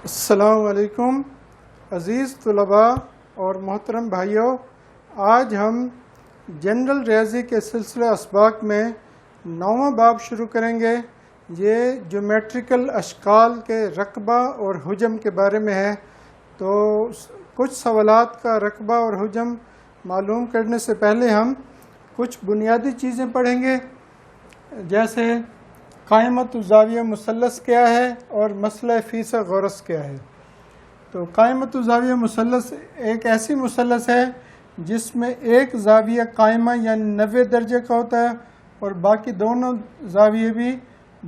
السلام علیکم عزیز طلباء اور محترم بھائیوں، آج ہم جنرل ریاضی کے سلسلہ اسباق میں 9واں باب شروع کریں گے۔ یہ جیومیٹریکل اشکال کے رقبہ اور حجم کے بارے میں ہے۔ تو کچھ سوالات کا رقبہ اور حجم معلوم کرنے سے پہلے ہم کچھ بنیادی چیزیں پڑھیں گے، جیسے قائمۃ الزاویہ مثلث کیا ہے اور مسئلہ فیصہ غرض کیا ہے۔ تو قائمۃ الزاویہ مثلث ایک ایسی مثلث ہے جس میں ایک زاویہ قائمہ یعنی 90 درجے کا ہوتا ہے اور باقی دونوں زاویے بھی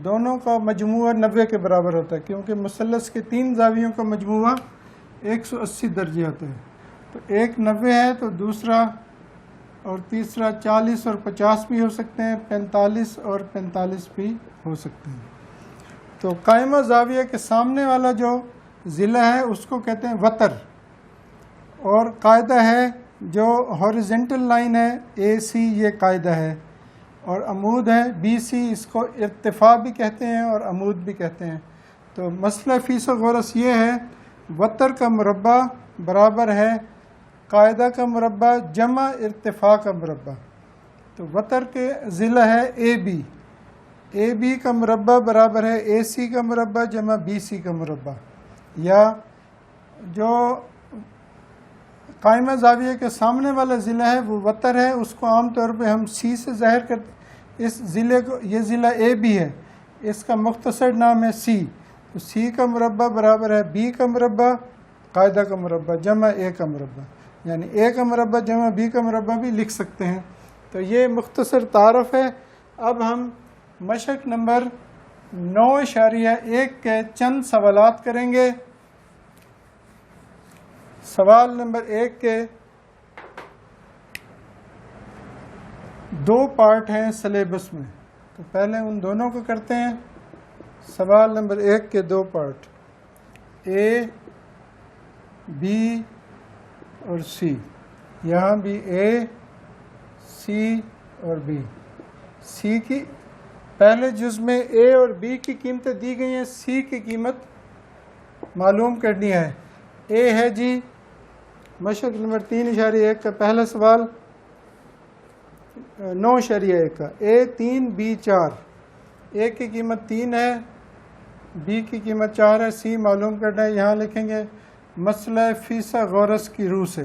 دونوں کا مجموعہ 90 کے برابر ہوتا ہے، کیونکہ مثلث کے 3 زاویوں کا مجموعہ 180 درجے ہوتے ہیں۔ تو ایک 90 ہے تو دوسرا اور تیسرا 40 اور 50 بھی ہو سکتے ہیں، 45 اور 45 بھی ہو سکتے ہیں۔ تو قائمہ زاویہ کے سامنے والا جو ضلع ہے اس کو کہتے ہیں وتر، اور قاعدہ ہے جو ہاریزنٹل لائن ہے اے سی، یہ قاعدہ ہے، اور عمود ہے بی سی، اس کو ارتفاع بھی کہتے ہیں اور عمود بھی کہتے ہیں۔ تو مسئلہ فیصہ غرض یہ ہے، وتر کا مربع برابر ہے قاعدہ کا مربع جمع ارتفاع کا مربع۔ تو وتر کے ضلع ہے اے بی، اے بی کا مربع برابر ہے اے سی کا مربع جمع بی سی کا مربع، یا جو قائمہ زاویہ کے سامنے والا ضلع ہے وہ وتر ہے، اس کو عام طور پہ ہم سی سے ظاہر کرتے ہیں۔ اس ضلع کو، یہ ضلع اے بی ہے، اس کا مختصر نام ہے سی۔ تو سی کا مربع برابر ہے بی کا مربع قاعدہ کا مربع جمع اے کا مربع، یعنی اے کا مربع جمع بی کا مربع بھی لکھ سکتے ہیں۔ تو یہ مختصر تعارف ہے۔ اب ہم مشق نمبر 9.1 کے چند سوالات کریں گے۔ سوال نمبر 1 کے 2 پارٹ ہیں سلیبس میں، تو پہلے ان دونوں کو کرتے ہیں۔ سوال نمبر 1 کے 2 پارٹ، اے بی اور سی، یہاں بھی اے سی اور بی۔ سی کی پہلے جز میں اے اور بی کی قیمتیں دی گئی ہیں، سی کی قیمت معلوم کرنی ہے۔ اے ہے جی مشق نمبر 3.1 کا پہلا سوال، 9.1 کا، اے 3 بی 4، اے کی قیمت 3 ہے، بی کی قیمت 4 ہے، سی معلوم کرنا ہے۔ یہاں لکھیں گے مسئلہ فیصہ غرض کی روح سے۔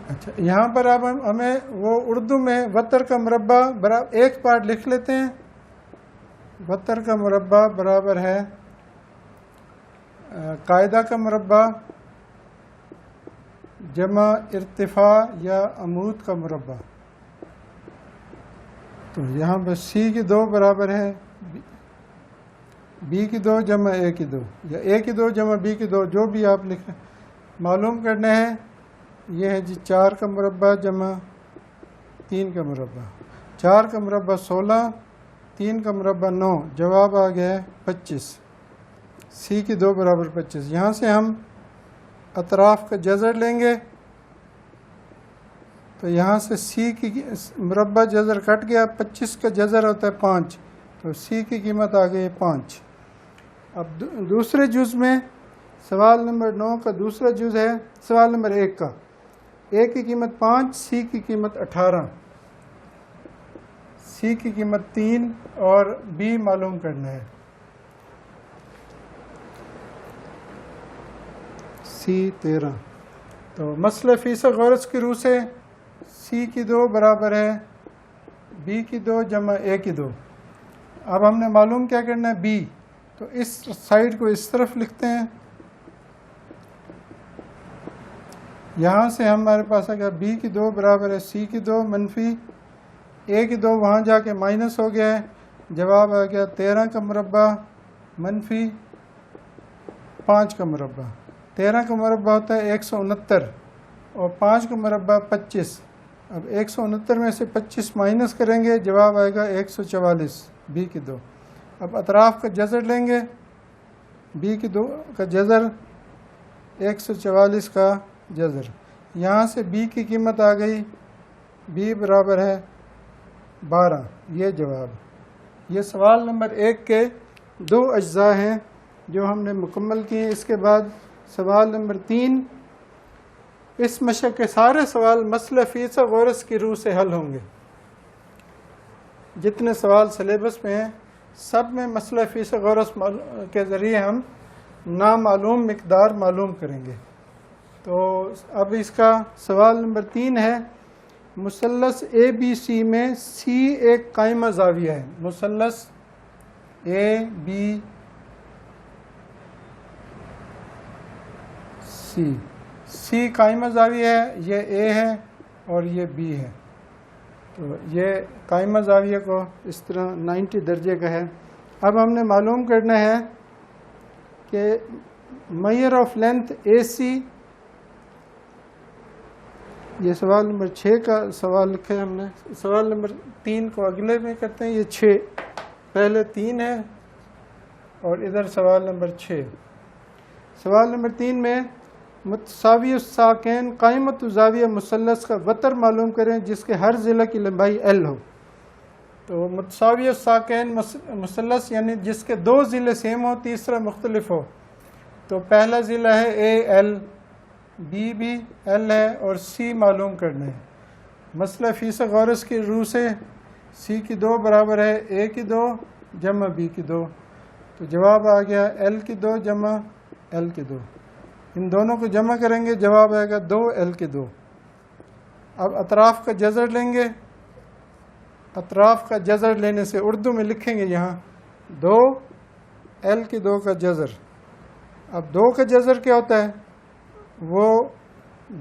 اچھا، یہاں پر اب ہمیں وہ اردو میں وتر کا مربع برابر، ایک پارٹ لکھ لیتے ہیں۔ وتر کا مربع برابر ہے قاعدہ کا مربع جمع ارتفاع یا عمود کا مربع۔ تو یہاں پر سی کی 2 برابر ہے بی کی 2 جمع اے کی 2، یا اے کی 2 جمع بی کی 2، جو بھی آپ لکھ رہے ہیں معلوم کرنا ہے۔ یہ ہے جی 4 کا مربع جمع 3 کا مربع، 4 کا مربع 16، 3 کا مربع 9، جواب آ گیا ہے 25۔ سی کی 2 برابر 25۔ یہاں سے ہم اطراف کا جذر لیں گے، تو یہاں سے سی کی مربع جذر کٹ گیا، 25 کا جذر ہوتا ہے 5، تو سی کی قیمت آ گئی 5۔ اب دوسرے جز میں سوال نمبر 9 کا دوسرا جز ہے سوال نمبر 1 کا، اے کی قیمت 5، سی کی قیمت 18، سی کی قیمت 3 اور بی معلوم کرنا ہے۔ سی 13۔ تو مسئلہ فیصہ غرض کی روح سے سی کی 2 برابر ہے بی کی 2 جمع اے کی 2۔ اب ہم نے معلوم کیا کرنا ہے بی، تو اس سائڈ کو اس طرف لکھتے ہیں۔ یہاں سے ہمارے پاس آ گیا بی کی 2 برابر ہے سی کی 2 منفی اے کی 2، وہاں جا کے مائنس ہو گیا ہے، جواب آ گیا 13 کا مربع منفی 5 کا مربع۔ 13 کا مربع ہوتا ہے 169 اور 5 کا مربع 25۔ اب 169 میں سے 25 مائنس کریں گے، جواب آئے گا 144، بی کی 2۔ اب اطراف کا جذر لیں گے، بی کی 2 کا جذر 144 کا جذر، یہاں سے بی کی قیمت آ گئی، بی برابر ہے 12. یہ جواب، یہ سوال نمبر 1 کے 2 اجزاء ہیں جو ہم نے مکمل کیے. اس کے بعد سوال نمبر 3. اس مشق کے سارے سوال مسئلہ فیصد غورس کی روح سے حل ہوں گے. جتنے سوال سلیبس میں ہیں سب میں مسئلہ فیصد غورس کے ذریعے ہم نامعلوم مقدار معلوم کریں گے. تو اب اس کا سوال نمبر 3 ہے، مثلث اے بی سی میں سی ایک قائمہ زاویہ ہے. مثلث اے بی سی قائمہ زاویہ ہے، یہ اے ہے اور یہ بی ہے. تو یہ قائمہ زاویہ کو اس طرح 90 درجے کا ہے. اب ہم نے معلوم کرنا ہے کہ میئر آف لینتھ اے سی، یہ سوال نمبر 6 کا سوال لکھا ہے ہم نے. سوال نمبر 3 کو اگلے میں کرتے ہیں. یہ 6 پہلے 3 ہے اور ادھر سوال نمبر 6. سوال نمبر 3 میں متساوی الساقین قائمۃ زاویہ مثلث کا وتر معلوم کریں جس کے ہر ضلع کی لمبائی L ہو. تو متساوی الساقین مثلث یعنی جس کے 2 ضلع سیم ہو، تیسرا مختلف ہو. تو پہلا ضلع ہے AL، بی بھی L ہے اور C معلوم کرنا ہے. مسئلہ فیصد غورس کی روح سے C کی 2 برابر ہے A کی 2 جمع B کی 2. تو جواب آ گیا L کی 2 جمع L کی 2. ان دونوں کو جمع کریں گے، جواب آئے گا 2L کی 2. اب اطراف کا جذر لیں گے. اطراف کا جذر لینے سے اردو میں لکھیں گے یہاں 2L کی 2 کا جذر. اب 2 کا جذر کیا ہوتا ہے؟ وہ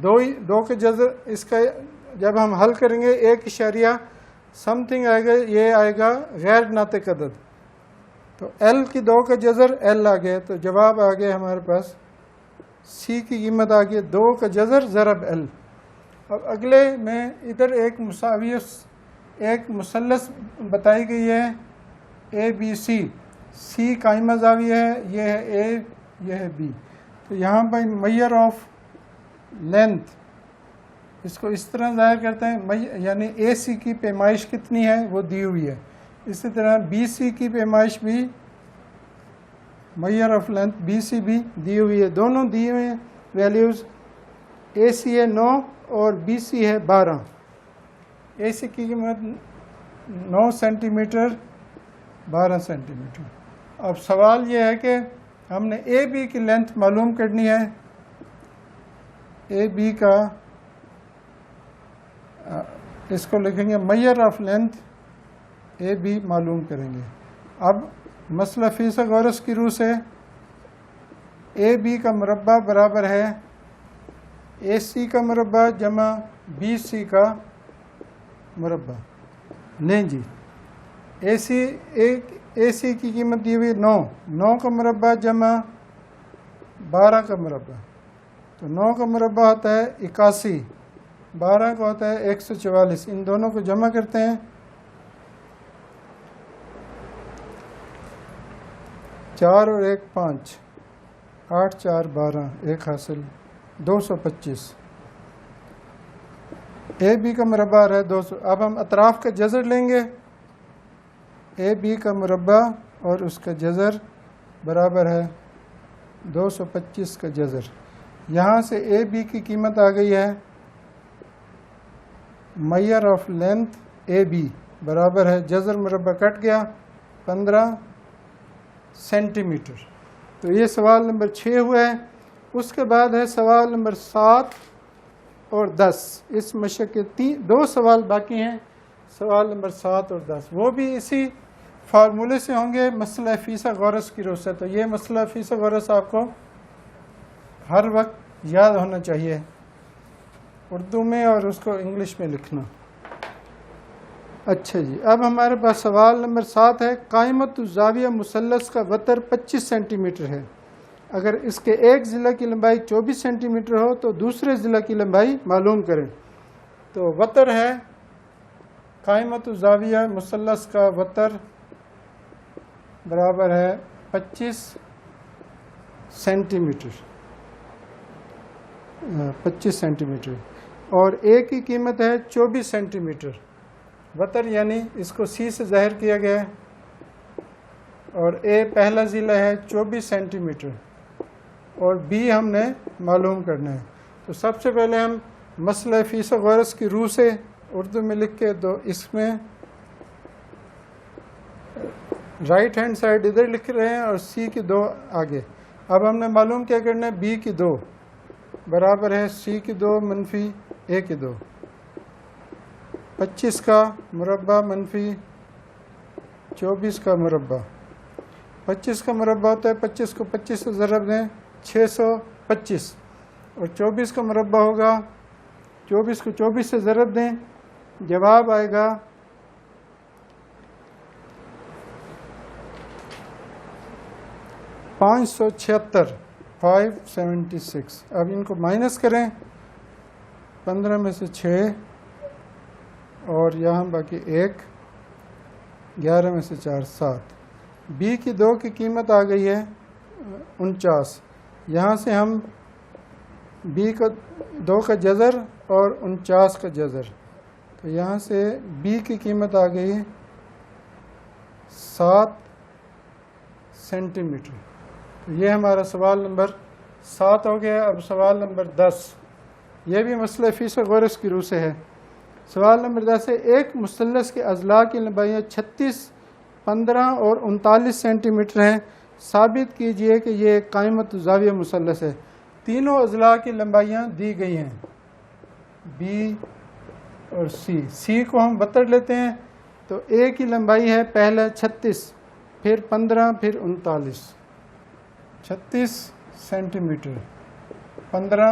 2 کا جذر، اس کا جب ہم حل کریں گے 1 سم تھنگ آئے گا، یہ آئے گا غیر ناطق عدد. تو L کی 2 کا جذر L آ گیا. تو جواب آ گیا ہمارے پاس C کی قیمت آ گئی 2 کا جذر ضرب L. اب اگلے میں ادھر ایک مثلث بتائی گئی ہے ABC. C قائمہ زاویہ ہے، یہ ہے A، یہ ہے B. تو یہاں پر میئر آف لینتھ اس کو اس طرح ظاہر کرتے ہیں، یعنی AC کی پیمائش کتنی ہے وہ دی ہوئی ہے. اسی طرح BC کی پیمائش بھی، میئر آف لینتھ BC بھی دی ہوئی ہے. دونوں دی ہوئے ہیں ویلیوز. AC ہے 9 اور BC ہے 12. AC کی قیمت 9 سینٹی میٹر 12 سینٹی میٹر. اب سوال یہ ہے کہ ہم نے AB کی لینتھ معلوم کرنی ہے. AB کا اس کو لکھیں گے میئر آف لینتھ AB معلوم کریں گے. اب مسئلہ فیصد غورس کی روح سے AB کا مربع برابر ہے AC کا مربع جمع BC کا مربع. نہیں جی، AC کی قیمت دی ہوئی 9 کا مربع جمع 12 کا مربع. تو 9 کا مربع ہوتا ہے 81، 12 کا ہوتا ہے 144. ان دونوں کو جمع کرتے ہیں، 4 اور 1 5، 8 4 12، 1 حاصل 225. AB کا مربع ہے 200. اب ہم اطراف کا جذر لیں گے. AB کا مربع اور اس کا جذر برابر ہے 225 کا جذر. یہاں سے AB کی قیمت آ گئی ہے میئر آف لینتھ AB برابر ہے، جذر مربع کٹ گیا 15 سینٹی میٹر. تو یہ سوال نمبر 6 ہوا ہے. اس کے بعد ہے سوال نمبر 7 اور 10. اس مشق کے 2 سوال باقی ہیں، سوال نمبر 7 اور 10. وہ بھی اسی فارمولے سے ہوں گے، مسئلہ فیصد غورس کی روح سے. تو یہ مسئلہ فیصد غورس آپ کو ہر وقت یاد ہونا چاہیے، اردو میں اور اس کو انگلش میں لکھنا. اچھا جی، اب ہمارے پاس سوال نمبر 7 ہے. قائمۃ الزاویہ مثلث کا وتر 25 سینٹی میٹر ہے. اگر اس کے ایک ضلع کی لمبائی 24 سینٹی میٹر ہو تو دوسرے ضلع کی لمبائی معلوم کریں. تو وتر ہے قائمۃ الزاویہ مثلث کا وتر برابر ہے 25 سینٹی میٹر. 25 سینٹی میٹر، اور اے کی قیمت ہے 24 سینٹی میٹر وتر، یعنی اس کو سی سے ظاہر کیا گیا ہے، اور اے پہلا ضلع ہے 24 سینٹی میٹر، اور بی ہم نے معلوم کرنا ہے۔ تو سب سے پہلے ہم مسئلہ فیس و غرض کی روح سے اردو میں لکھ کے، تو اس میں رائٹ ہینڈ سائڈ ادھر لکھ رہے ہیں اور سی کی 2 آگے۔ اب ہم نے معلوم کیا کرنا ہے، بی کی 2 برابر ہے سی کی 2 منفی اے کی 2، 25 کا مربع منفی 24 کا مربع۔ 25 کا مربع ہوتا ہے 25 کو 25 سے ضرب دیں 625، اور 24 کا مربع ہوگا 24 کو 24 سے ضرب دیں، جواب آئے گا 576، 576۔ اب ان کو مائنس کریں، 15 میں سے 6 اور یہاں باقی 1، 11 میں سے 4، 7۔ بی کی 2 کی قیمت آ گئی ہے 49۔ یہاں سے ہم بی کا 2 کا جذر اور 49 کا جذر، تو یہاں سے بی کی قیمت آ گئی 7 سینٹی میٹر۔ تو یہ ہمارا سوال نمبر 7 ہو گیا۔ اب سوال نمبر 10، یہ بھی مسئلہ فیس و غرض کی روح سے ہے۔ سوال نمبر 10 ہے، ایک مثلث کے اضلاع کی لمبائیاں 36، 15 اور 39 سینٹی میٹر ہیں، ثابت کیجئے کہ یہ ایک قائمۃ زاویہ مثلث ہے۔ تینوں اضلاع کی لمبائیاں دی گئی ہیں، بی اور سی کو ہم وتر لیتے ہیں، تو اے کی لمبائی ہے پہلا 36، پھر 15، پھر 39، 36 سینٹی میٹر، 15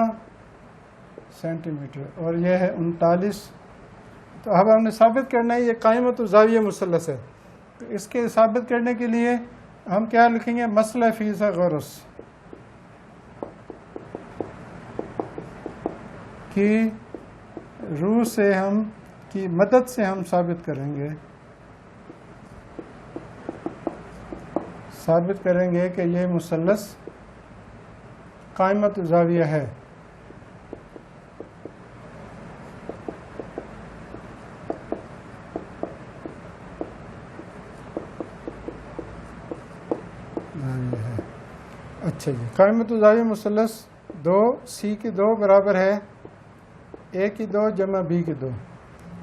سینٹی میٹر، اور یہ ہے 39۔ تو اب ہم نے ثابت کرنا ہے یہ قائمۃ زاویہ مثلث ہے۔ تو اس کے ثابت کرنے کے لیے ہم کیا لکھیں گے، مسئلہ فیس و غرض کی روح سے ہم کی مدد سے ہم ثابت کریں گے کہ یہ مثلث قائمۃ زاویہ ہے۔ اچھا جی، قائمۃ زاویہ مثلث 2 سی کی 2 برابر ہے اے کی 2 جمع بی کی 2۔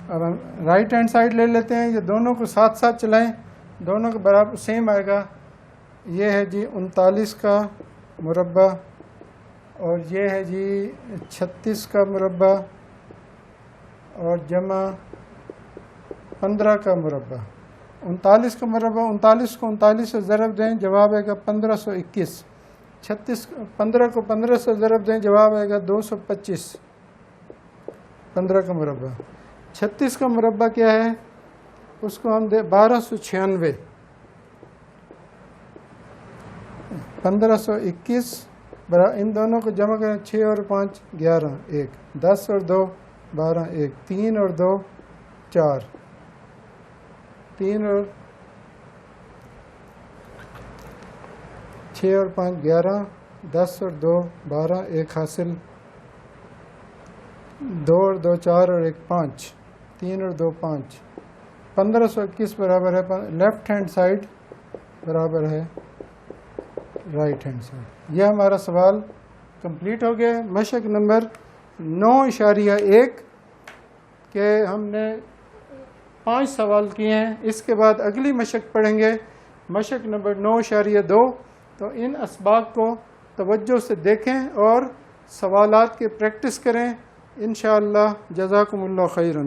اب ہم رائٹ ہینڈ سائڈ لے لیتے ہیں، یہ دونوں کو ساتھ ساتھ چلائیں، دونوں کے برابر سیم آئے گا۔ یہ ہے جی 39 کا مربع، اور یہ ہے جی 36 کا مربع، اور جمع 15 کا مربع۔ 39 کا مربع، 39 کو 39 سے ضرب دیں، جواب آئے گا 1521۔ 15 کو 15 سے ضرب دیں، جواب آئے گا 225۔ 15 کا مربع۔ 36 کا مربع کیا ہے، اس کو ہم دیں 1296۔ 1521 ان دونوں کو جمع کریں، 6 اور 5 11، 1 10 اور 2 12، 1 3 اور 2 4، 3 اور 6 اور 5 11، 10 اور 2 12، 1 حاصل، 2 اور 2 4 اور 1 5، 3 اور 2 5۔ 1521 برابر ہے لیفٹ ہینڈ سائڈ برابر ہے رائٹ ہینڈ سائڈ۔ یہ ہمارا سوال کمپلیٹ ہو گیا۔ مشق نمبر 9.1 کہ ہم نے 5 سوال کیے ہیں، اس کے بعد اگلی مشق پڑھیں گے، مشق نمبر 9.2۔ تو ان اسباق کو توجہ سے دیکھیں اور سوالات کی پریکٹس کریں انشاءاللہ۔ جزاکم اللہ خیرا۔